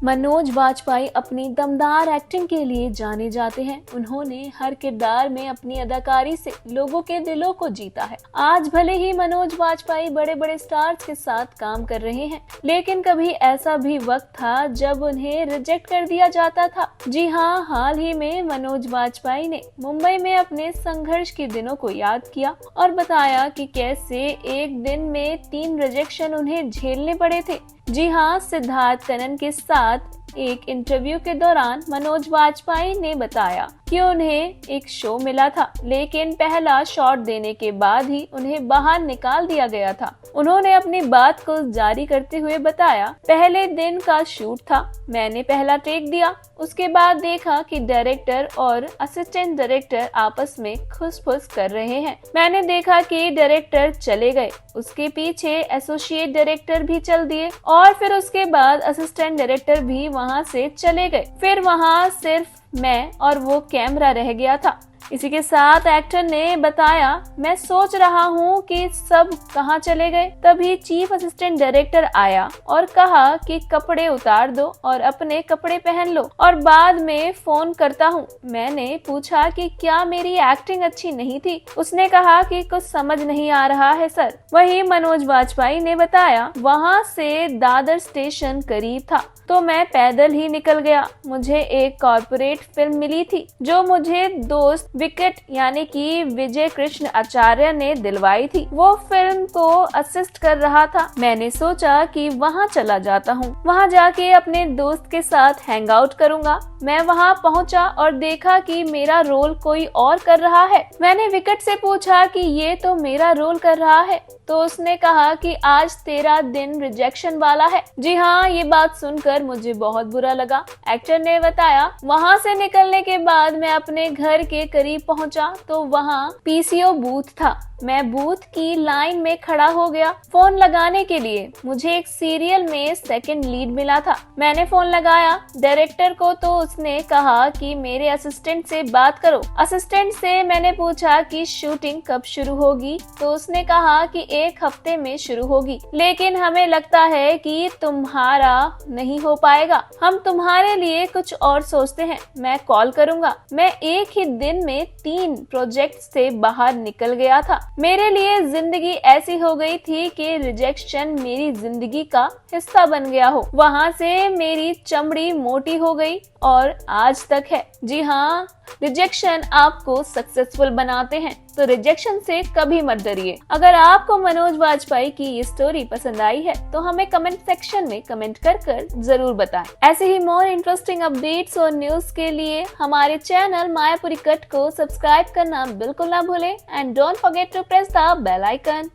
मनोज वाजपेयी अपनी दमदार एक्टिंग के लिए जाने जाते हैं। उन्होंने हर किरदार में अपनी अदाकारी से लोगों के दिलों को जीता है। आज भले ही मनोज वाजपेयी बड़े बड़े स्टार्स के साथ काम कर रहे हैं, लेकिन कभी ऐसा भी वक्त था जब उन्हें रिजेक्ट कर दिया जाता था। जी हाँ, हाल ही में मनोज वाजपेयी ने मुंबई में अपने संघर्ष के दिनों को याद किया और बताया कि कैसे एक दिन में 3 रिजेक्शन उन्हें झेलने पड़े थे। जी हाँ, सिद्धार्थ कनन के साथ एक इंटरव्यू के दौरान मनोज वाजपेयी ने बताया कि उन्हें एक शो मिला था, लेकिन पहला शॉट देने के बाद ही उन्हें बाहर निकाल दिया गया था। उन्होंने अपनी बात को जारी करते हुए बताया, पहले दिन का शूट था, मैंने पहला टेक दिया, उसके बाद देखा कि डायरेक्टर और असिस्टेंट डायरेक्टर आपस में खुसफुस कर रहे हैं। मैंने देखा कि डायरेक्टर चले गए, उसके पीछे एसोसिएट डायरेक्टर भी चल दिए और फिर उसके बाद असिस्टेंट डायरेक्टर भी वहाँ से चले गए। फिर वहाँ सिर्फ मैं और वो कैमरा रह गया था। इसी के साथ एक्टर ने बताया, मैं सोच रहा हूँ कि सब कहाँ चले गए। तभी चीफ असिस्टेंट डायरेक्टर आया और कहा कि कपड़े उतार दो और अपने कपड़े पहन लो और बाद में फोन करता हूँ। मैंने पूछा कि क्या मेरी एक्टिंग अच्छी नहीं थी। उसने कहा कि कुछ समझ नहीं आ रहा है सर। वहीं मनोज वाजपेयी ने बताया, वहाँ से दादर स्टेशन करीब था तो मैं पैदल ही निकल गया। मुझे एक कॉर्पोरेट फिल्म मिली थी जो मुझे दोस्त विकेट यानी कि विजय कृष्ण आचार्य ने दिलवाई थी। वो फिल्म को असिस्ट कर रहा था। मैंने सोचा कि वहाँ चला जाता हूँ, वहाँ जाके अपने दोस्त के साथ हैंग आउट करूँगा। मैं वहाँ पहुँचा और देखा कि मेरा रोल कोई और कर रहा है। मैंने विकेट से पूछा कि ये तो मेरा रोल कर रहा है, तो उसने कहा कि आज तेरा दिन रिजेक्शन वाला है। जी हाँ, ये बात सुनकर मुझे बहुत बुरा लगा। एक्टर ने बताया, वहाँ से निकलने के बाद मैं अपने घर के करीब पहुँचा तो वहाँ पीसीओ बूथ था। मैं बूथ की लाइन में खड़ा हो गया फोन लगाने के लिए। मुझे एक सीरियल में सेकंड लीड मिला था। मैंने फोन लगाया डायरेक्टर को तो उसने कहा कि मेरे असिस्टेंट से बात करो। असिस्टेंट से मैंने पूछा कि शूटिंग कब शुरू होगी, तो उसने कहा कि 1 हफ्ते में शुरू होगी, लेकिन हमें लगता है कि तुम्हारा नहीं हो पाएगा, हम तुम्हारे लिए कुछ और सोचते हैं, मैं कॉल करूंगा। मैं एक ही दिन में 3 प्रोजेक्ट से बाहर निकल गया था। मेरे लिए जिंदगी ऐसी हो गई थी कि रिजेक्शन मेरी जिंदगी का हिस्सा बन गया हो। वहाँ से मेरी चमड़ी मोटी हो गई और आज तक है। जी हाँ, रिजेक्शन आपको सक्सेसफुल बनाते हैं, तो रिजेक्शन से कभी मत डरिए। अगर आपको मनोज वाजपेयी की ये स्टोरी पसंद आई है तो हमें कमेंट सेक्शन में कमेंट कर जरूर बताएं। ऐसे ही मोर इंटरेस्टिंग अपडेट्स और न्यूज के लिए हमारे चैनल मायापुरी कट को सब्सक्राइब करना बिल्कुल ना भूलें and don't forget to press the bell icon.